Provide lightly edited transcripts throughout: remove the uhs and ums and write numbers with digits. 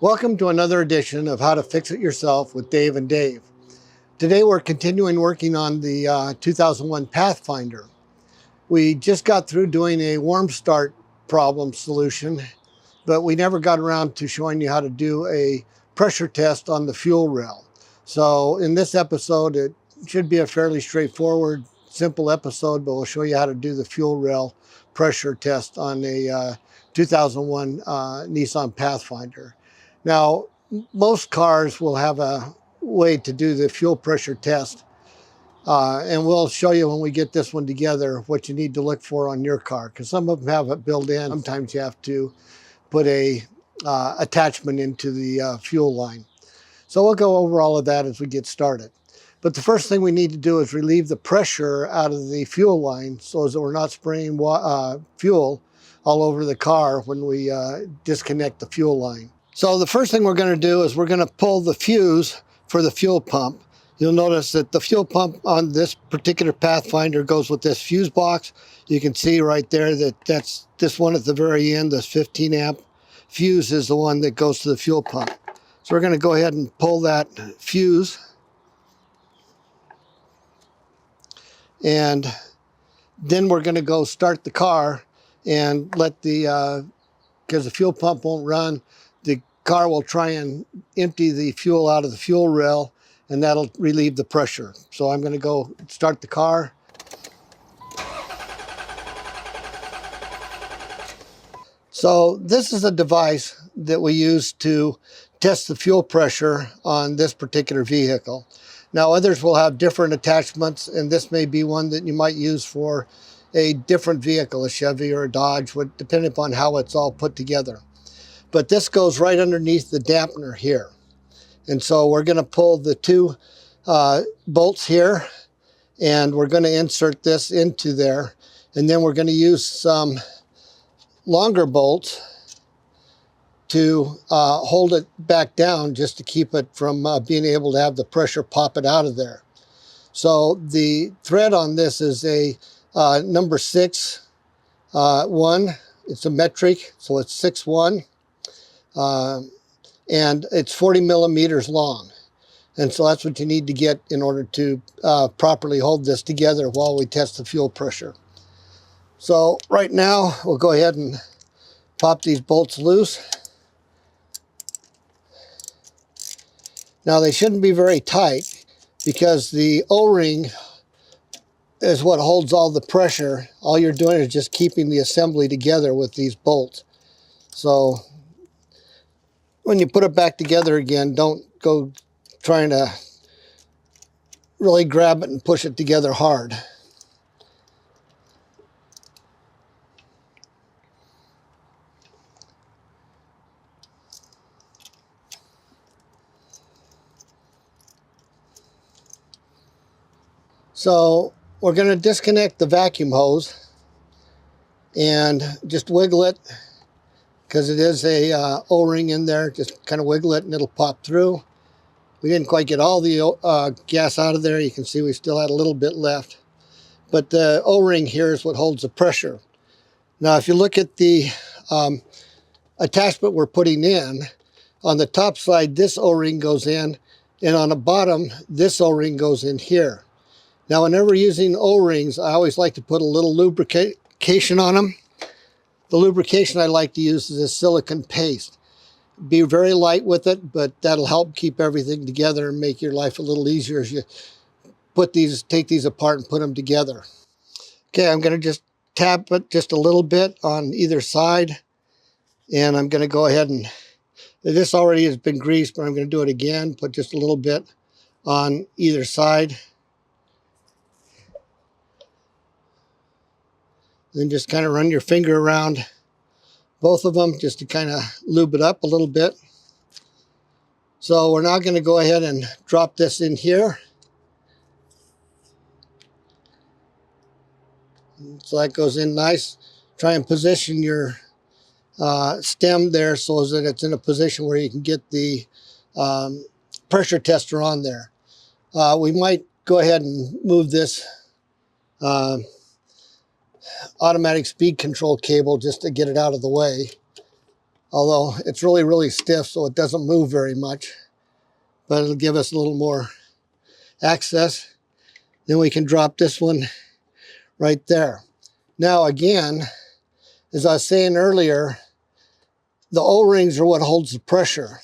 Welcome to another edition of How to Fix It Yourself with Dave and Dave. Today we're continuing working on the 2001 Pathfinder. We just got through doing a warm start problem solution, but we never got around to showing you how to do a pressure test on the fuel rail. So in this episode, it should be a fairly straightforward, simple episode, but we'll show you how to do the fuel rail pressure test on a 2001 Nissan Pathfinder. Now, most cars will have a way to do the fuel pressure test, and we'll show you when we get this one together what you need to look for on your car, because some of them have it built in. Sometimes you have to put a attachment into the fuel line. So we'll go over all of that as we get started. But the first thing we need to do is relieve the pressure out of the fuel line so that we're not spraying fuel all over the car when we disconnect the fuel line. So the first thing we're going to do is we're going to pull the fuse for the fuel pump. You'll notice that the fuel pump on this particular Pathfinder goes with this fuse box. You can see right there that that's this one at the very end, this 15 amp fuse is the one that goes to the fuel pump. So we're going to go ahead and pull that fuse. And then we're going to go start the car and let the, because the fuel pump won't run, the car will try and empty the fuel out of the fuel rail, and that'll relieve the pressure. So I'm going to go start the car. So this is a device that we use to test the fuel pressure on this particular vehicle. Now others will have different attachments, and this may be one that you might use for a different vehicle, a Chevy or a Dodge, depending upon how it's all put together. But this goes right underneath the dampener here. And so we're going to pull the two bolts here, and we're going to insert this into there. And then we're going to use some longer bolts to hold it back down just to keep it from being able to have the pressure pop it out of there. So the thread on this is a number 6 1. It's a metric, so it's 6-1. And it's 40 millimeters long. And so that's what you need to get in order to properly hold this together while we test the fuel pressure. So right now, we'll go ahead and pop these bolts loose. Now they shouldn't be very tight because the O-ring is what holds all the pressure. All you're doing is just keeping the assembly together with these bolts. So when you put it back together again, don't go trying to really grab it and push it together hard. So we're going to disconnect the vacuum hose and just wiggle it, because it is a O-ring in there. Just kind of wiggle it and it'll pop through. We didn't quite get all the gas out of there. You can see we still had a little bit left. But the O-ring here is what holds the pressure. Now if you look at the attachment we're putting in, on the top side this O-ring goes in, and on the bottom this O-ring goes in here. Now whenever using O-rings, I always like to put a little lubrication on them. The lubrication I like to use is a silicone paste. Be very light with it, but that'll help keep everything together and make your life a little easier as you take these apart and put them together. Okay, I'm going to just tap it just a little bit on either side, and I'm going to go ahead and, this already has been greased, but I'm going to do it again, put just a little bit on either side. Then just kind of run your finger around both of them just to kind of lube it up a little bit. So we're now going to go ahead and drop this in here. So that goes in nice. Try and position your stem there so that it's in a position where you can get the pressure tester on there. We might go ahead and move this automatic speed control cable just to get it out of the way. although it's really, really stiff, so it doesn't move very much, but it'll give us a little more access. Then we can drop this one right there. Now again, as I was saying earlier, the O-rings are what holds the pressure.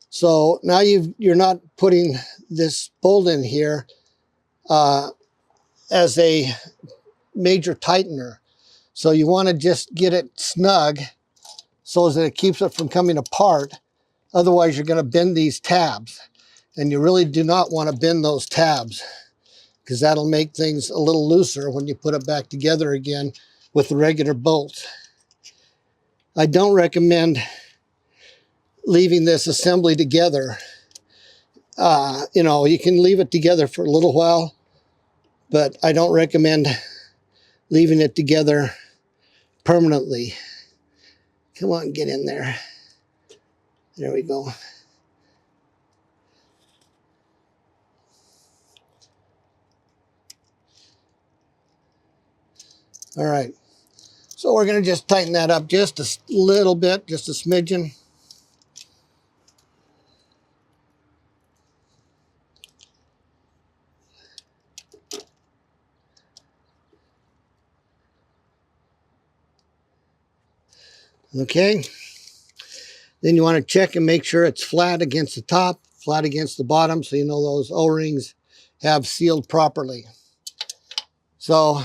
So now you're not putting this bolt in here as a major tightener. So you want to just get it snug so that it keeps it from coming apart. Otherwise, you're going to bend these tabs. And you really do not want to bend those tabs, because that'll make things a little looser when you put it back together again with the regular bolts. I don't recommend leaving this assembly together. You know, you can leave it together for a little while, but I don't recommend leaving it together permanently. Come on, get in there. There we go. All right. So we're going to just tighten that up just a little bit, just a smidgen. Okay. Then you want to check and make sure it's flat against the top, flat against the bottom, so you know those O-rings have sealed properly. So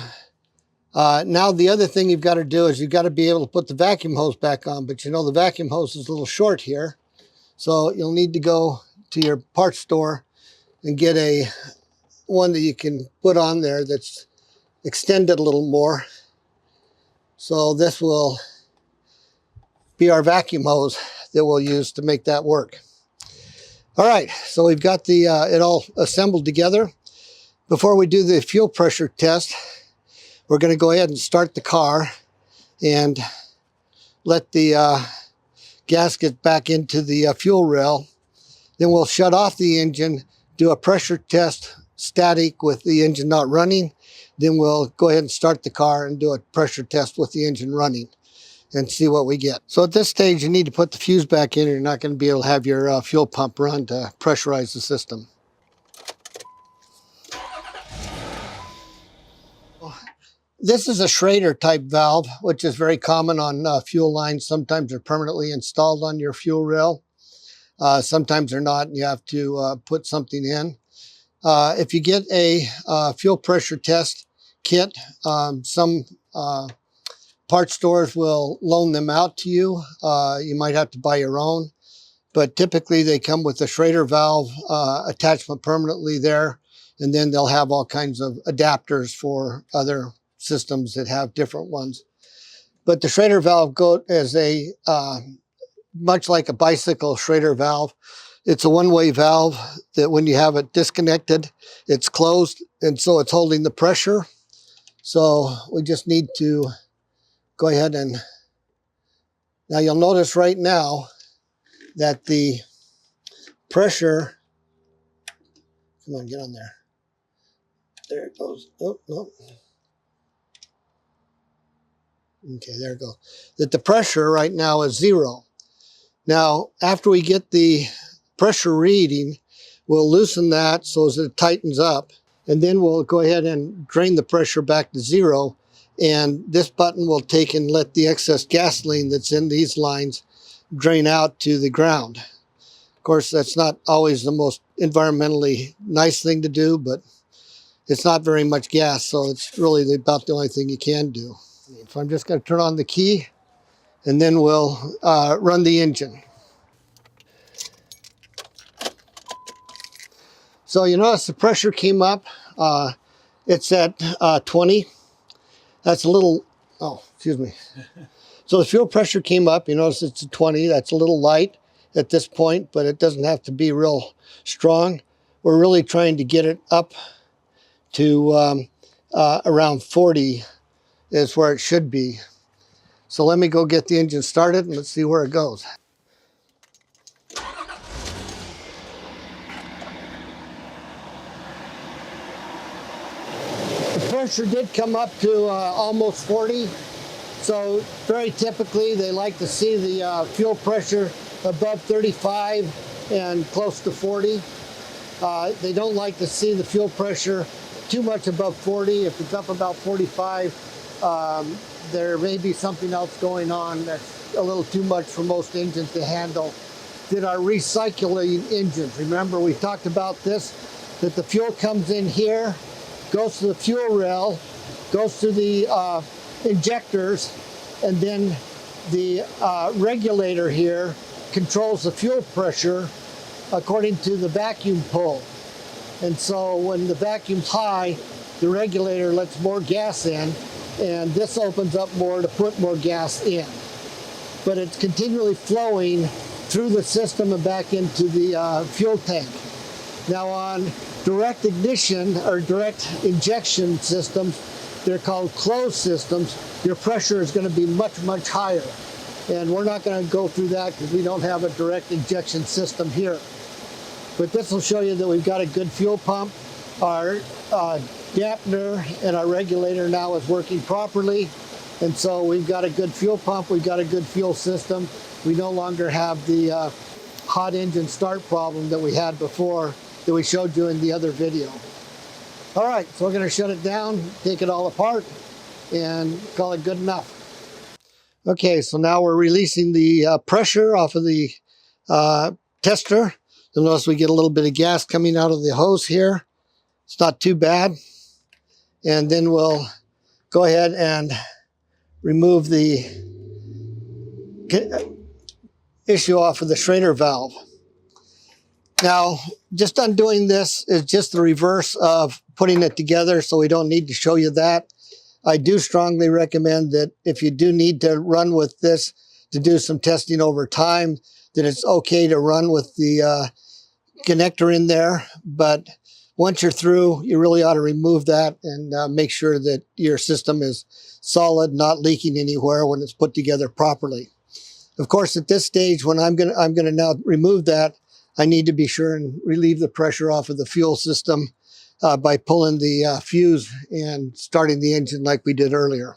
now the other thing you've got to do is you've got to be able to put the vacuum hose back on, but you know the vacuum hose is a little short here. So you'll need to go to your parts store and get one that you can put on there that's extended a little more. So this will be our vacuum hose that we'll use to make that work. All right, so we've got the it all assembled together. Before we do the fuel pressure test, we're going to go ahead and start the car and let the gasket back into the fuel rail. Then we'll shut off the engine, do a pressure test static with the engine not running. Then we'll go ahead and start the car and do a pressure test with the engine running and see what we get. So at this stage, you need to put the fuse back in, or you're not going to be able to have your fuel pump run to pressurize the system. This is a Schrader type valve, which is very common on fuel lines. Sometimes they're permanently installed on your fuel rail. Sometimes they're not, and you have to put something in. If you get a fuel pressure test kit, some parts stores will loan them out to you. You might have to buy your own, but typically they come with a Schrader valve attachment permanently there, and then they'll have all kinds of adapters for other systems that have different ones. But the Schrader valve is a much like a bicycle Schrader valve. It's a one-way valve that when you have it disconnected, it's closed, and so it's holding the pressure. So we just need to go ahead and, now you'll notice right now that the pressure, come on, get on there. There it goes. Oh, no. Okay, there it goes. That the pressure right now is 0. Now, after we get the pressure reading, we'll loosen that so as it tightens up, and then we'll go ahead and drain the pressure back to 0. And this button will take and let the excess gasoline that's in these lines drain out to the ground. Of course, that's not always the most environmentally nice thing to do, but it's not very much gas, so it's really about the only thing you can do. So I'm just going to turn on the key, and then we'll run the engine. So you notice the pressure came up. It's at 20. That's a little, oh, excuse me. So the fuel pressure came up. You notice it's at 20. That's a little light at this point, but it doesn't have to be real strong. We're really trying to get it up to around 40 is where it should be. So let me go get the engine started and let's see where it goes. The pressure did come up to almost 40. So very typically, they like to see the fuel pressure above 35 and close to 40. They don't like to see the fuel pressure too much above 40. If it's up about 45, there may be something else going on that's a little too much for most engines to handle. Did our recycling engines, remember we talked about this, that the fuel comes in here, goes to the fuel rail, goes to the injectors, and then the regulator here controls the fuel pressure according to the vacuum pull. And so when the vacuum's high, the regulator lets more gas in, and this opens up more to put more gas in. But it's continually flowing through the system and back into the fuel tank. Now on direct ignition or direct injection systems, they're called closed systems, your pressure is going to be much, much higher. And we're not going to go through that because we don't have a direct injection system here. But this will show you that we've got a good fuel pump. Our dampener and our regulator now is working properly. And so we've got a good fuel pump, we've got a good fuel system. We no longer have the hot engine start problem that we had before that we showed you in the other video. All right, so we're going to shut it down, take it all apart, and call it good enough. Okay, so now we're releasing the pressure off of the tester. You'll notice we get a little bit of gas coming out of the hose here. It's not too bad. And then we'll go ahead and remove the issue off of the Schrader valve. Now, just undoing this is just the reverse of putting it together, so we don't need to show you that. I do strongly recommend that if you do need to run with this to do some testing over time, that it's okay to run with the connector in there. But once you're through, you really ought to remove that and make sure that your system is solid, not leaking anywhere when it's put together properly. Of course, at this stage, when I'm gonna now remove that, I need to be sure and relieve the pressure off of the fuel system by pulling the fuse and starting the engine like we did earlier.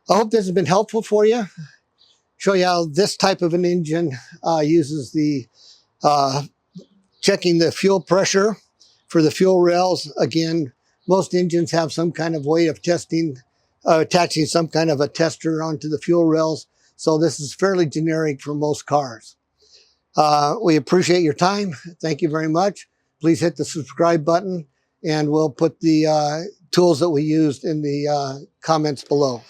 I hope this has been helpful for you. Show you how this type of an engine uses the checking the fuel pressure for the fuel rails. Again, most engines have some kind of way of testing, attaching some kind of a tester onto the fuel rails. So this is fairly generic for most cars. We appreciate your time. Thank you very much. Please hit the subscribe button, and we'll put the tools that we used in the comments below.